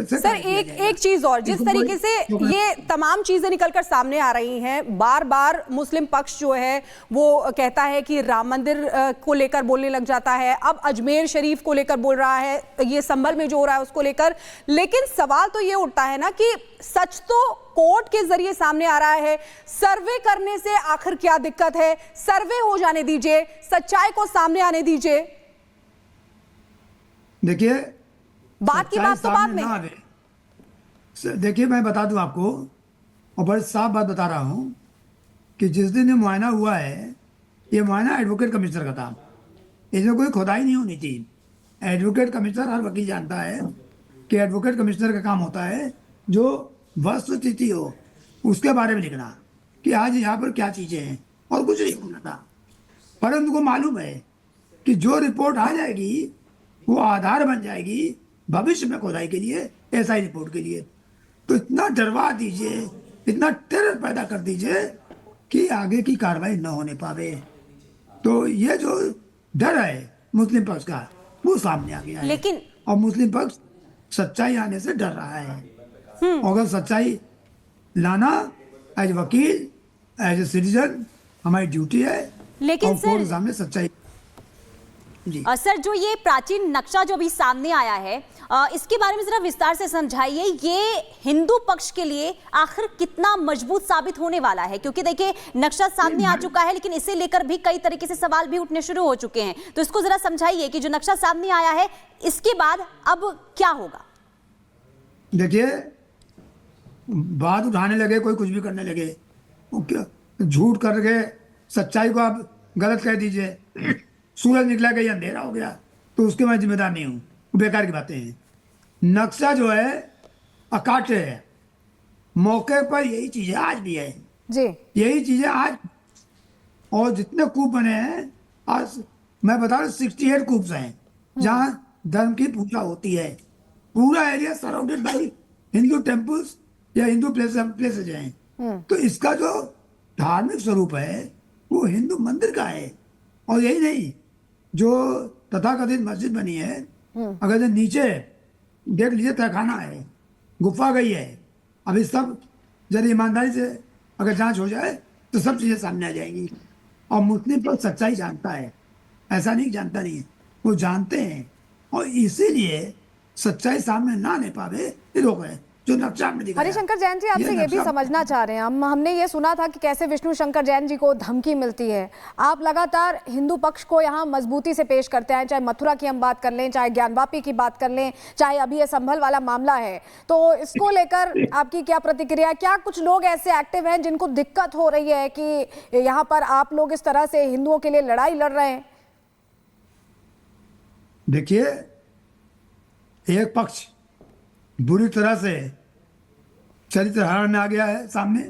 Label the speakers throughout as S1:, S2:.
S1: Sir एक चीज और, जिस तरीके से ये तमाम चीजें निकलकर सामने आ रही हैं, बार बार मुस्लिम पक्ष जो है वो कहता है कि राम मंदिर को लेकर बोलने लग जाता है, अब अजमेर शरीफ को लेकर बोल रहा है, ये संभल में जो हो रहा है उसको लेकर। लेकिन सवाल तो ये उठता है ना कि सच तो कोर्ट के जरिए सामने आ रहा है, सर्वे करने से आखिर क्या दिक्कत है? सर्वे हो जाने दीजिए, सच्चाई को सामने आने दीजिए।
S2: देखिए,
S1: बात की बात तो बाद में।
S2: देखिए, मैं बता दूं आपको, और बड़ी साफ बात बता रहा हूं कि जिस दिन ये मुआयना हुआ है, ये मुआयना एडवोकेट कमिश्नर का था, इसमें कोई खुदाई नहीं होनी थी। एडवोकेट कमिश्नर, हर वकील जानता है कि एडवोकेट कमिश्नर का काम होता है जो वस्तुस्थिति हो उसके बारे में लिखना कि आज यहाँ पर क्या चीज़ें हैं, और कुछ नहीं होना था। परंतु उनको मालूम है कि जो रिपोर्ट आ जाएगी वो आधार बन जाएगी भविष्य में खुदाई के लिए, एसआई रिपोर्ट के लिए। तो इतना डरवा दीजिए, इतना टेरर पैदा कर दीजिए कि आगे की कार्रवाई न होने पावे। तो ये जो डर है मुस्लिम पक्ष का, वो सामने आ गया है।
S1: लेकिन
S2: और मुस्लिम पक्ष सच्चाई आने से डर रहा है। अगर सच्चाई लाना एज वकील, एज ए सिटीजन हमारी ड्यूटी है।
S1: लेकिन
S2: कोर्ट के सामने सच्चाई।
S3: सर, जो ये प्राचीन नक्शा जो भी सामने आया है, इसके बारे में जरा विस्तार से समझाइए। ये हिंदू पक्ष के लिए आखिर कितना मजबूत साबित होने वाला है? क्योंकि देखिए, नक्शा सामने आ चुका है, लेकिन इसे लेकर भी कई तरीके से सवाल भी उठने शुरू हो चुके हैं। तो इसको जरा समझाइए कि जो नक्शा सामने आया है, इसके बाद अब क्या होगा?
S2: देखिए, बात उठाने लगे, कोई कुछ भी करने लगे, झूठ करके सच्चाई को आप गलत कह दीजिए। सूरज निकला गया, अंधेरा हो गया, तो उसके मैं जिम्मेदार नहीं हूँ, बेकार की बातें हैं। नक्शा जो है अकाट्य है, मौके पर यही चीजें आज भी है
S1: जी,
S2: यही चीजें आज। और जितने कूप बने हैं आज, मैं बता रहा हूँ 68 कूप्स हैं जहाँ धर्म की पूजा होती है। पूरा area surrounded by Hindu temples या हिंदू प्लेसेज हैं। तो इसका जो धार्मिक स्वरूप है वो हिंदू मंदिर का है। और यही नहीं, जो तथाकथित मस्जिद बनी है, अगर जो नीचे देख लीजिए, तहखाना है, गुफा गई है। अभी सब जरा ईमानदारी से अगर जांच हो जाए तो सब चीज़ें सामने आ जाएंगी। और मुस्लिम पर सच्चाई जानता है, ऐसा नहीं जानता नहीं है, वो जानते हैं। और इसीलिए सच्चाई सामने ना आने पावे ये लोग हैं जो नक्शा में दिखाया।
S1: हरिशंकर जैन जी, आपसे ये भी समझना चाह रहे हैं हमने ये सुना था कि कैसे विष्णु शंकर जैन जी को धमकी मिलती है। आप लगातार हिंदू पक्ष को यहाँ मजबूती से पेश करते हैं, चाहे मथुरा की हम बात कर लें, चाहे ज्ञानवापी की बात कर लें, चाहे अभी ये संभल वाला मामला है। तो इसको लेकर आपकी क्या प्रतिक्रिया? क्या कुछ लोग ऐसे एक्टिव हैं जिनको दिक्कत हो रही है कि यहाँ पर आप लोग इस तरह से हिंदुओं के लिए लड़ाई लड़ रहे हैं?
S2: देखिए, एक पक्ष बुरी तरह से चरित्र हरण में आ गया है सामने।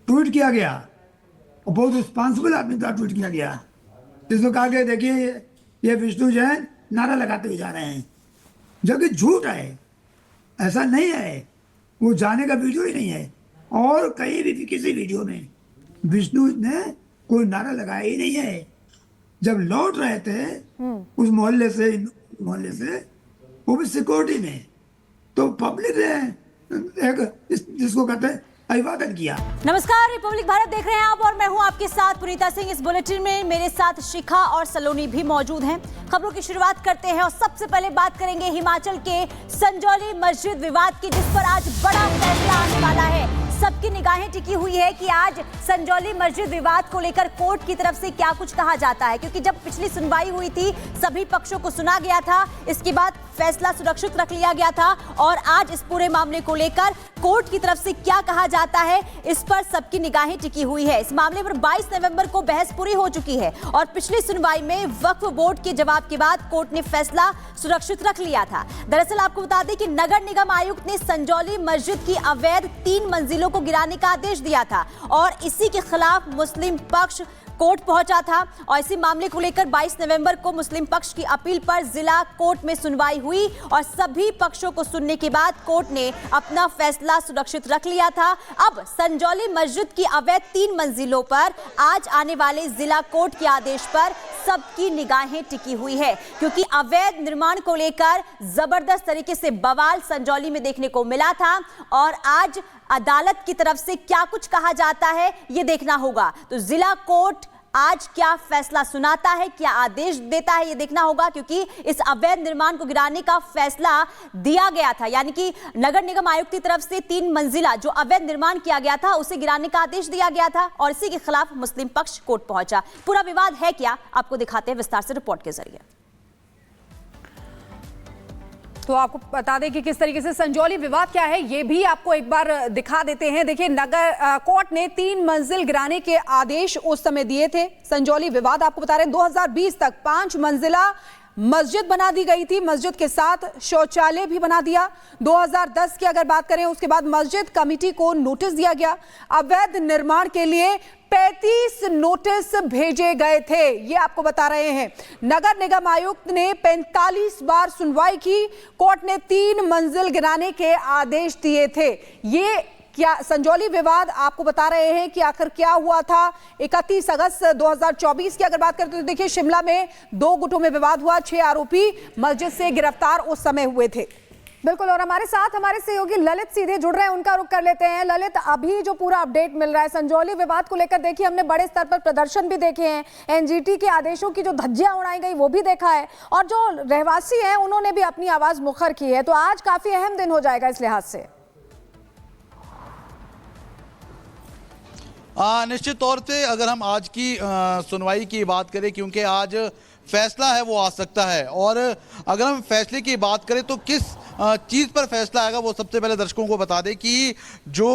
S2: ट्वीट किया गया, और बहुत रिस्पॉन्सिबल आदमी का ट्वीट किया गया, जिसको कहा गया देखिए ये विष्णु जैन नारा लगाते हुए जा रहे हैं, जबकि झूठ है, ऐसा नहीं है। वो जाने का वीडियो ही नहीं है, और कहीं भी किसी वीडियो में विष्णु ने कोई नारा लगाया ही नहीं है। जब लौट रहे थे उस मोहल्ले से, वो भी सिक्योरिटी में, तो पब्लिक ने जिसको कहते हैं अभिवादन किया।
S3: नमस्कार, रिपब्लिक भारत देख रहे हैं आप, और मैं हूं आपके साथ पुनीता सिंह। इस बुलेटिन में मेरे साथ शिखा और सलोनी भी मौजूद हैं। खबरों की शुरुआत करते हैं, और सबसे पहले बात करेंगे हिमाचल के संजौली मस्जिद विवाद की, जिस पर आज बड़ा फैसला आने वाला है। सबकी निगाहें टिकी हुई है कि आज संजौली मस्जिद विवाद को लेकर कोर्ट की तरफ से क्या कुछ कहा जाता है, क्योंकि जब पिछली सुनवाई हुई थी सभी पक्षों को सुना गया था, इसके बाद फैसला सुरक्षित रख लिया गया था, और आज इस पूरे मामले को लेकर कोर्ट की तरफ से क्या कहा जाता है, इस पर सबकी निगाहें टिकी हुई है। इस मामले पर 22 नवंबर को बहस पूरी हो चुकी है, और पिछली सुनवाई में वक्फ बोर्ड के जवाब के बाद कोर्ट ने फैसला सुरक्षित रख लिया था। दरअसल आपको बता दें कि नगर निगम आयुक्त ने संजौली मस्जिद की अवैध 3 मंजिलों को गिराने का आदेश दिया था, और इसी के खिलाफ मुस्लिम पक्ष कोर्ट पहुंचा था और इसी मामले को लेकर 22 नवंबर को मुस्लिम पक्ष की अपील पर जिला कोर्ट में सुनवाई हुई और सभी पक्षों को सुनने के बाद कोर्ट ने अपना फैसला सुरक्षित रख लिया था। अब संजौली मस्जिद की अवैध 3 मंजिलों पर आज आने वाले जिला कोर्ट के आदेश पर सबकी निगाहें टिकी हुई है, क्योंकि अवैध निर्माण को लेकर जबरदस्त तरीके से बवाल संजौली में देखने को मिला था और आज अदालत की तरफ से क्या कुछ कहा जाता है ये देखना होगा। तो जिला कोर्ट आज क्या फैसला सुनाता है, क्या आदेश देता है, ये देखना होगा, क्योंकि इस अवैध निर्माण को गिराने का फैसला दिया गया था, यानी कि नगर निगम आयुक्त की तरफ से 3 मंजिला जो अवैध निर्माण किया गया था उसे गिराने का आदेश दिया गया था और इसी के खिलाफ मुस्लिम पक्ष कोर्ट पहुंचा। पूरा विवाद है क्या, आपको दिखाते हैं विस्तार से रिपोर्ट के जरिए।
S1: तो आपको बता दें कि किस तरीके से संजौली विवाद क्या है ये भी आपको एक बार दिखा देते हैं। देखिए, नगर कोर्ट ने 3 मंजिल गिराने के आदेश उस समय दिए थे। संजौली विवाद आपको बता रहे हैं 2020 तक 5 मंजिला मस्जिद बना दी गई थी, मस्जिद के साथ शौचालय भी बना दिया। 2010 की अगर बात करें उसके बाद मस्जिद कमेटी को नोटिस दिया गया। अवैध निर्माण के लिए 35 नोटिस भेजे गए थे, ये आपको बता रहे हैं। नगर निगम आयुक्त ने 45 बार सुनवाई की। कोर्ट ने 3 मंजिल गिराने के आदेश दिए थे। ये क्या संजौली विवाद आपको बता रहे हैं कि आखिर क्या हुआ था। 31 अगस्त 2024 की अगर बात करते तो देखिए, शिमला में 2 गुटों में विवाद हुआ। 6 आरोपी मस्जिद से गिरफ्तार उस समय हुए थे।
S4: बिल्कुल, और हमारे साथ हमारे सहयोगी ललित सीधे जुड़ रहे हैं, उनका रुख कर लेते हैं। ललित, अभी जो पूरा अपडेट मिल रहा है संजौली विवाद को लेकर, देखिए हमने बड़े स्तर पर प्रदर्शन भी देखे हैं, एनजीटी के आदेशों की जो धज्जियां उड़ाई गई वो भी देखा है और जो रहवासी हैं उन्होंने भी अपनी आवाज मुखर की है। तो आज काफी अहम दिन हो जाएगा इस लिहाज से।
S5: निश्चित तौर से अगर हम आज की सुनवाई की बात करें, क्योंकि आज फैसला है वो आ सकता है, और अगर हम फैसले की बात करें तो किस चीज़ पर फैसला आएगा वो सबसे पहले दर्शकों को बता दें कि जो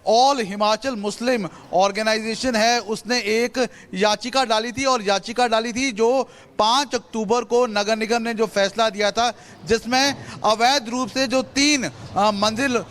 S5: ऑल हिमाचल मुस्लिम ऑर्गेनाइजेशन है उसने एक याचिका डाली थी, और याचिका डाली थी जो 5 अक्टूबर को नगर निगम ने जो फैसला दिया था, जिसमें अवैध रूप से जो 3 मंजिल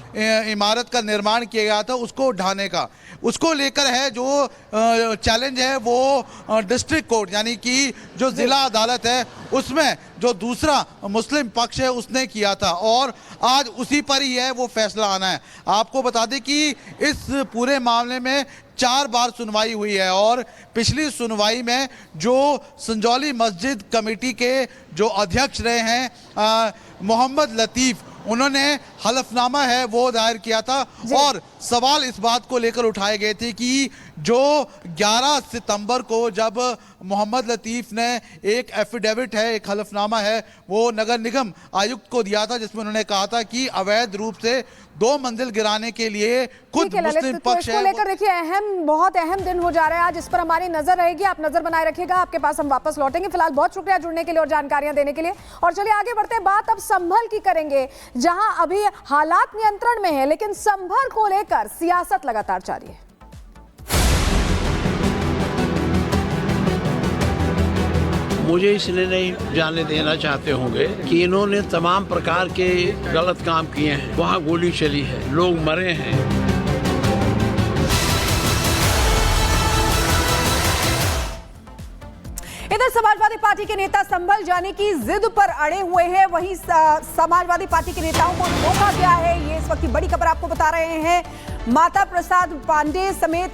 S5: इमारत का निर्माण किया गया था उसको ढाने का, उसको लेकर है जो चैलेंज है वो डिस्ट्रिक्ट कोर्ट यानी कि जो जिला अदालत है उसमें जो दूसरा मुस्लिम पक्ष है उसने किया था, और आज उसी पर ही है वो फैसला आना है। आपको बता दें कि इस पूरे मामले में 4 बार सुनवाई हुई है, और पिछली सुनवाई में जो संजौली मस्जिद कमेटी के जो अध्यक्ष रहे हैं मोहम्मद लतीफ़, उन्होंने हलफनामा है वो दायर किया था, और सवाल इस बात को लेकर उठाए गए थे कि जो 11 सितंबर को जब मोहम्मद लतीफ़ ने एक एफिडेविट है, एक हलफनामा है वो नगर निगम आयुक्त को दिया था, जिसमें उन्होंने कहा था कि अवैध रूप से 2 मंजिल गिराने के लिए खुद मुस्लिम पक्ष है।
S4: लेकर देखिए बहुत अहम दिन हो जा रहा है आज, इस पर हमारी नजर रहेगी। आप नजर बनाए रखिएगा, आपके पास हम वापस लौटेंगे। फिलहाल बहुत शुक्रिया जुड़ने के लिए और जानकारियां देने के लिए। और चलिए आगे बढ़ते हैं, बात अब संभल की करेंगे, जहां अभी हालात नियंत्रण में है लेकिन संभल को लेकर सियासत लगातार जारी है।
S6: मुझे इसलिए नहीं जाने देना चाहते होंगे कि इन्होंने तमाम प्रकार के गलत काम किए हैं, वहाँ गोली चली है, लोग मरे हैं।
S1: इधर समाजवादी पार्टी के नेता संभल जाने की जिद पर अड़े हुए हैं, वहीं समाजवादी पार्टी के नेताओं को रोका गया है। ये इस वक्त की बड़ी खबर आपको बता रहे हैं। माता प्रसाद पांडे समेत